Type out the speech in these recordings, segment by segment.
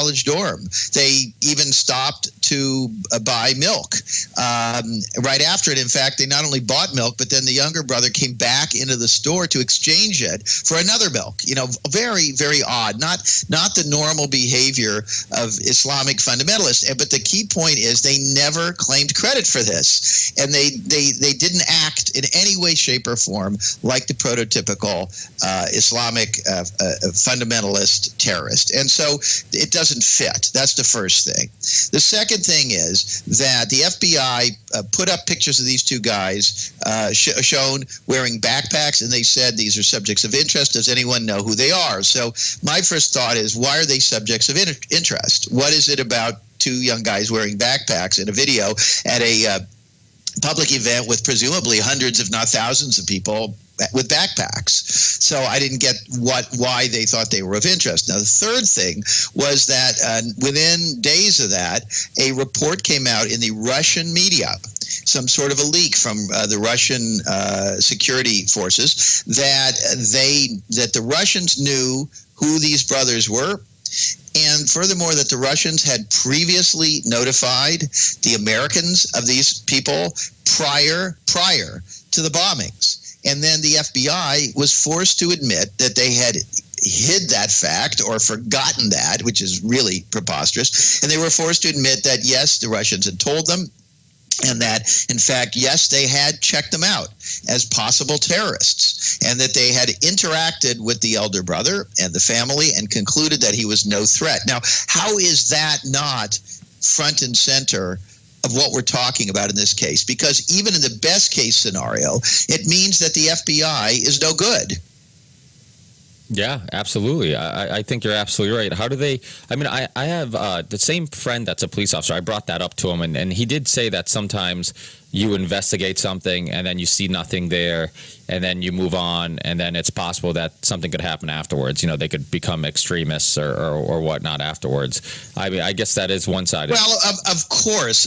college dorm. They even stopped to buy milk right after it. In fact, they not only bought milk, but then the younger brother came back into the store to exchange it for another milk. You know, very, very odd. Not the normal behavior of Islamic fundamentalists. But the key point is they never claimed credit for this, and they didn't act in any way, shape, or form like the prototypical Islamic fundamentalist terrorist. And so it doesn't fit. That's the first thing. The second thing is that the FBI put up pictures of these two guys shown wearing backpacks, and they said these are subjects of interest. Does anyone know who they are? So my first thought is, why are they subjects of interest? What is it about two young guys wearing backpacks in a video at a public event with presumably hundreds, if not thousands, of people with backpacks? So I didn't get why they thought they were of interest. Now, the third thing was that within days of that, a report came out in the Russian media, some sort of a leak from the Russian security forces, that the Russians knew who these brothers were. And furthermore, that the Russians had previously notified the Americans of these people prior to the bombings. And then the FBI was forced to admit that they had hid that fact or forgotten that, which is really preposterous. And they were forced to admit that, yes, the Russians had told them, and that, in fact, yes, they had checked them out as possible terrorists, and that they had interacted with the elder brother and the family and concluded that he was no threat. Now, how is that not front and center of what we're talking about in this case? Because even in the best case scenario, it means that the FBI is no good. Yeah, absolutely. I think you're absolutely right. How do they – I mean, I have the same friend that's a police officer. I brought that up to him, and he did say that sometimes you investigate something and then you see nothing there and then you move on, and then it's possible that something could happen afterwards. You know, they could become extremists or whatnot afterwards. I mean, I guess that is one-sided. Well, of course,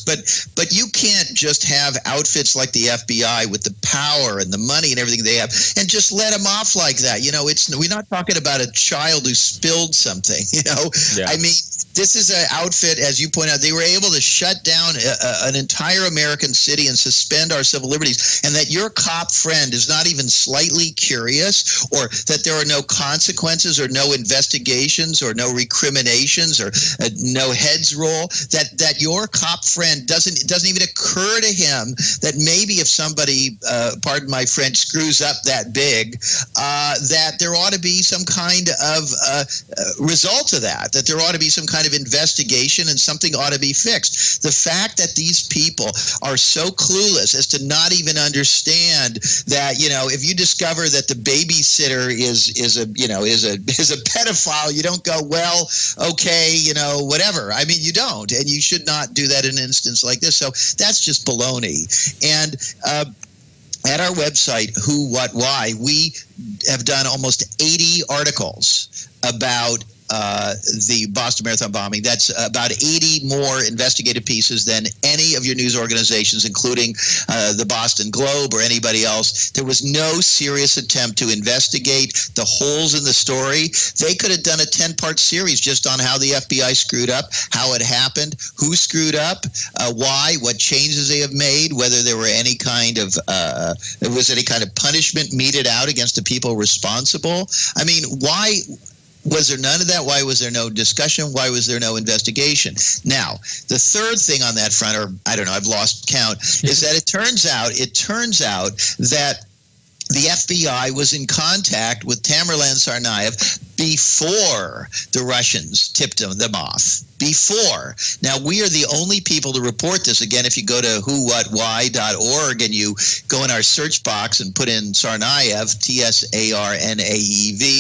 but you can't just have outfits like the FBI with the power and the money and everything they have and just let them off like that. You know, we're not talking about a child who spilled something. You know, yeah. I mean, this is an outfit, as you point out, they were able to shut down an entire American city and suspend our civil liberties, and that your cop friend is not even slightly curious, or that there are no consequences or no investigations or no recriminations or no heads roll, that your cop friend it doesn't even occur to him that maybe if somebody, pardon my French, screws up that big, that there ought to be some kind of result to that there ought to be some kind of investigation and something ought to be fixed. The fact that these people are so clueless as to not even understand that, you know, if you discover that the babysitter is a pedophile, you don't go, well, okay, you know, whatever. I mean, you don't, and you should not do that in an instance like this. So that's just baloney. And at our website, Who, What, Why, we have done almost 80 articles about the Boston Marathon bombing. That's about 80 more investigative pieces than any of your news organizations, including the Boston Globe or anybody else. There was no serious attempt to investigate the holes in the story. They could have done a 10-part series just on how the FBI screwed up, how it happened, who screwed up, why, what changes they have made, whether there were any kind of punishment meted out against the people responsible. I mean, why was there none of that? Why was there no discussion? Why was there no investigation? Now, the third thing on that front, or I don't know, I've lost count, is that it turns out that the FBI was in contact with Tamerlan Tsarnaev before the Russians tipped them off. Before. Now, we are the only people to report this. Again, if you go to whowhatwhy.org and you go in our search box and put in Tsarnaev, Tsarnaev,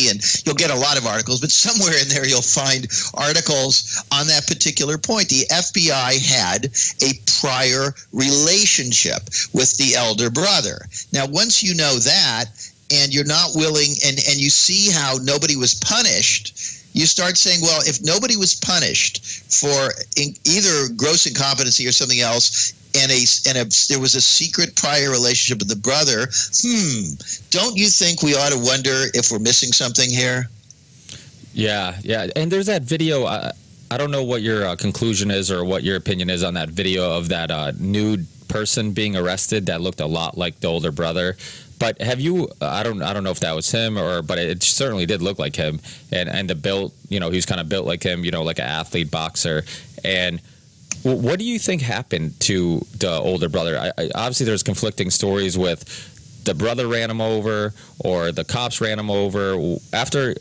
and you'll get a lot of articles, but somewhere in there you'll find articles on that particular point. The FBI had a prior relationship with the elder brother. Now, once you know that, and you're not willing, and you see how nobody was punished, you start saying, well, if nobody was punished for either gross incompetency or something else, and there was a secret prior relationship with the brother, don't you think we ought to wonder if we're missing something here? Yeah, yeah. And there's that video. I don't know what your conclusion is or what your opinion is on that video of that nude person being arrested that looked a lot like the older brother. But have you? I don't know if that was him but it certainly did look like him. And the build, he was kind of built like him, like an athlete boxer. And what do you think happened to the older brother? Obviously, there's conflicting stories with the brother ran him over or the cops ran him over after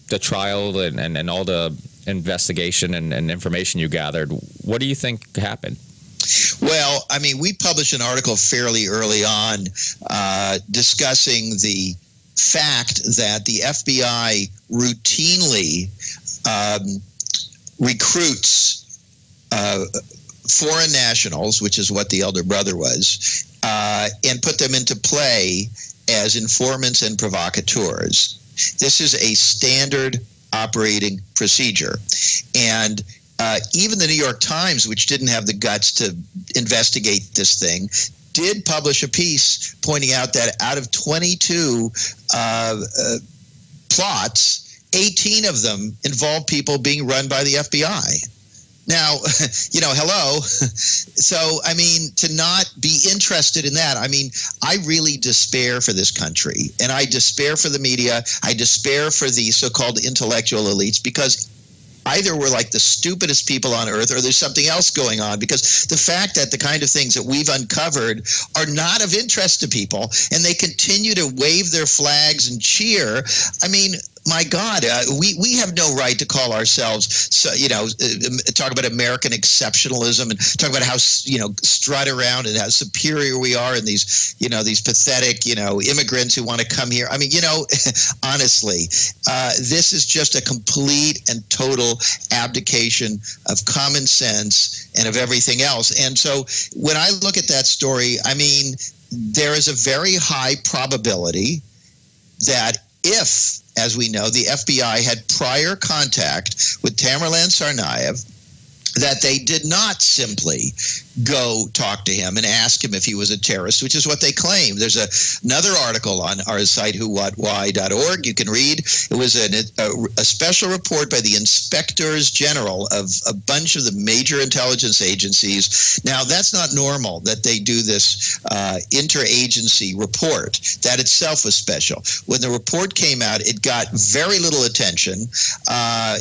the trial and all the investigation and information you gathered. What do you think happened? Well, I mean, we published an article fairly early on discussing the fact that the FBI routinely recruits foreign nationals, which is what the elder brother was, and put them into play as informants and provocateurs. This is a standard operating procedure. And even the New York Times, which didn't have the guts to investigate this thing, did publish a piece pointing out that out of 22 plots, 18 of them involved people being run by the FBI. Now, hello. So, I mean, to not be interested in that, I mean, I really despair for this country, and I despair for the media. I despair for the so-called intellectual elites, because either we're like the stupidest people on earth or there's something else going on, because the fact that the kind of things that we've uncovered are not of interest to people and they continue to wave their flags and cheer. I mean, my God, we have no right to call ourselves, talk about American exceptionalism and talk about how, strut around and how superior we are and these, these pathetic, immigrants who want to come here. I mean, honestly, this is just a complete and total abdication of common sense and of everything else. And so when I look at that story, I mean, there is a very high probability that if, as we know, the FBI had prior contact with Tamerlan Tsarnaev, that they did not simply go talk to him and ask him if he was a terrorist, which is what they claim. There's another article on our site, whowhatwhy.org. You can read. It was a special report by the inspectors general of a bunch of the major intelligence agencies. Now, that's not normal that they do this interagency report. That itself was special. When the report came out, it got very little attention,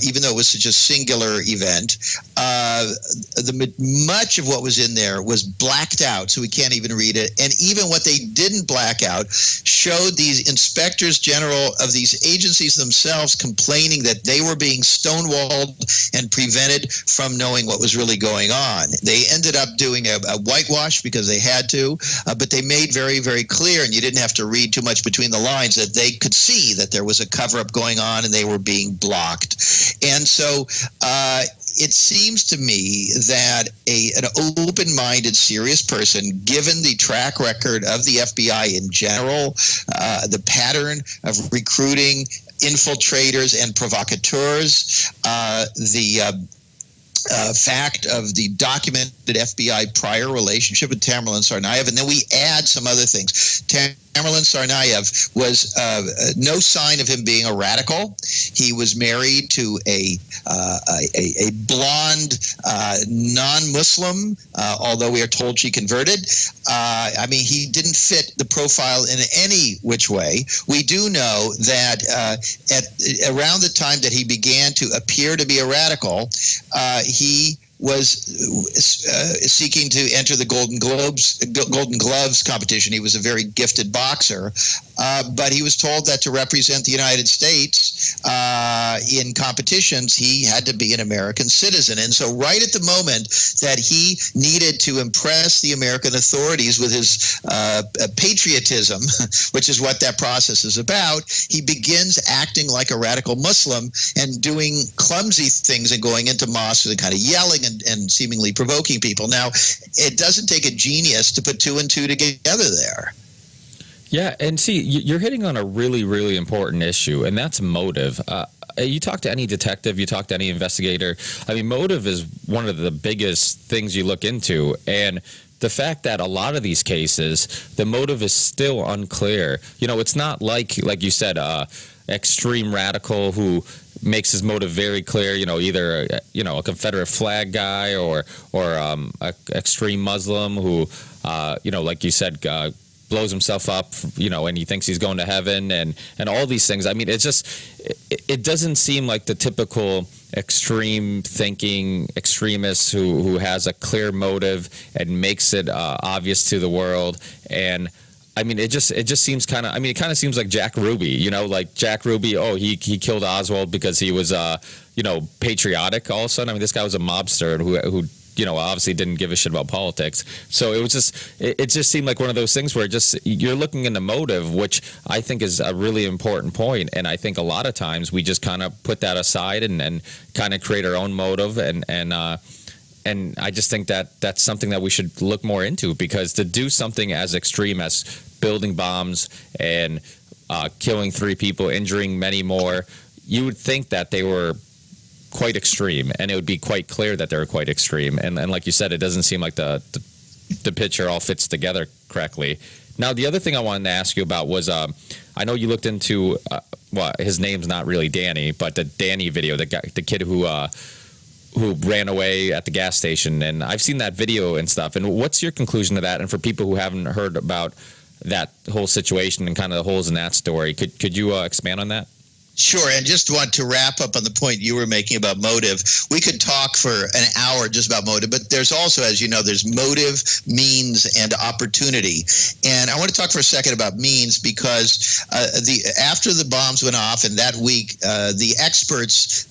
even though it was such a singular event. Much of what was in there was blacked out, so we can't even read it. And even what they didn't black out showed these inspectors general of these agencies themselves complaining that they were being stonewalled and prevented from knowing what was really going on. They ended up doing a whitewash because they had to, but they made very, very clear, and you didn't have to read too much between the lines, that they could see that there was a cover-up going on and they were being blocked. And so it seems to me that an open-minded, serious person, given the track record of the FBI in general, the pattern of recruiting infiltrators and provocateurs, the fact of the documented FBI prior relationship with Tamerlan Tsarnaev, and then we add some other things. Tamerlan Tsarnaev was no sign of him being a radical. He was married to a blonde non-Muslim, although we are told she converted. I mean, he didn't fit the profile in any which way. We do know that around the time that he began to appear to be a radical, he was seeking to enter the Golden Gloves competition. He was a very gifted boxer, but he was told that to represent the United States in competitions, he had to be an American citizen. And so right at the moment that he needed to impress the American authorities with his patriotism, which is what that process is about, he begins acting like a radical Muslim and doing clumsy things and going into mosques and kind of yelling and seemingly provoking people. Now, it doesn't take a genius to put two and two together there. Yeah, and see, you're hitting on a really, really important issue, and that's motive. You talk to any detective, you talk to any investigator, I mean, motive is one of the biggest things you look into, and the fact that a lot of these cases, the motive is still unclear. You know, it's not like you said, extreme radical who makes his motive very clear. Either a Confederate flag guy or a extreme Muslim who like you said, blows himself up, and he thinks he's going to heaven, and all these things. I mean, it's just, it doesn't seem like the typical extreme thinking extremist who has a clear motive and makes it obvious to the world. And I mean, it just seems kind of, it kind of seems like Jack Ruby, like Jack Ruby. Oh, he killed Oswald because he was, patriotic all of a sudden. I mean, this guy was a mobster who obviously didn't give a shit about politics. So it just seemed like one of those things where you're looking into motive, which I think is a really important point. And I think a lot of times we just kind of put that aside and kind of create our own motive. And I just think that that's something that we should look more into, because to do something as extreme as building bombs and killing 3 people, injuring many more, you would think that they were quite extreme, and it would be quite clear that they're quite extreme. And like you said, it doesn't seem like the picture all fits together correctly. Now, the other thing I wanted to ask you about was, I know you looked into, his name's not really Danny, but the Danny video, the kid who ran away at the gas station. And I've seen that video and stuff. And what's your conclusion to that? And for people who haven't heard about that whole situation and kind of the holes in that story, could you expand on that? Sure, and just want to wrap up on the point you were making about motive. We could talk for an hour just about motive, but there's also, as you know, there's motive, means, and opportunity. And I want to talk for a second about means, because after the bombs went off, and that week, the experts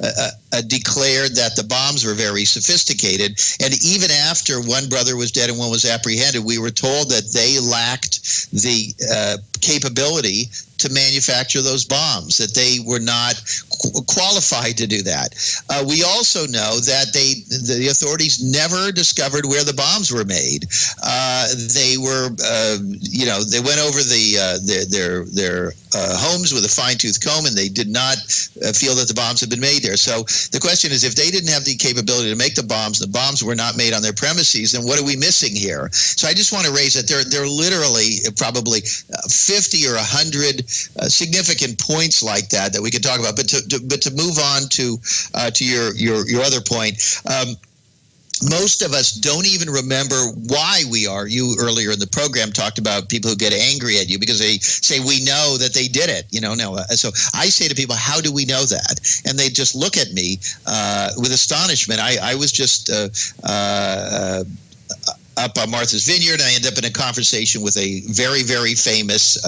declared that the bombs were very sophisticated. And even after one brother was dead and one was apprehended, we were told that they lacked the capability to manufacture those bombs, that they were not qualified to do that. We also know that the authorities never discovered where the bombs were made. They were, they went over their homes with a fine-tooth comb, and they did not feel that the bombs had been made there. So the question is, if they didn't have the capability to make the bombs were not made on their premises, then what are we missing here? So I just want to raise that there are literally probably 50 or 100 significant points like that we could talk about. But to move on to your other point. Most of us don't even remember why we are. You earlier in the program talked about people who get angry at you because they say, we know that they did it. So I say to people, how do we know that? And they just look at me with astonishment. I was just up on Martha's Vineyard, and I ended up in a conversation with a very, very famous,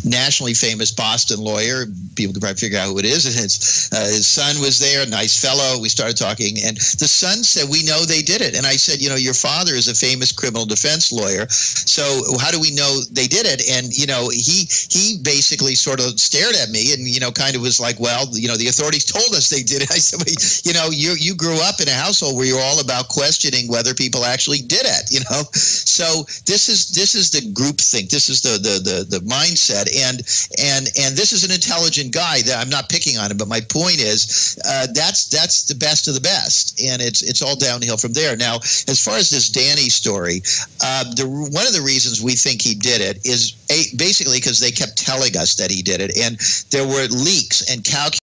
nationally famous Boston lawyer. People can probably figure out who it is. And his son was there, a nice fellow. We started talking, and the son said, we know they did it. And I said, your father is a famous criminal defense lawyer, so how do we know they did it? And, he basically sort of stared at me and, kind of was like, well, the authorities told us they did it. I said, well, you grew up in a household where you're all about questioning whether people actually did it, So this is the group think. This is the mindset, and this is an intelligent guy. That I'm not picking on him, but my point is that's the best of the best, and it's all downhill from there. Now, as far as this Danny story, one of the reasons we think he did it is basically because they kept telling us that he did it, and there were leaks and calculations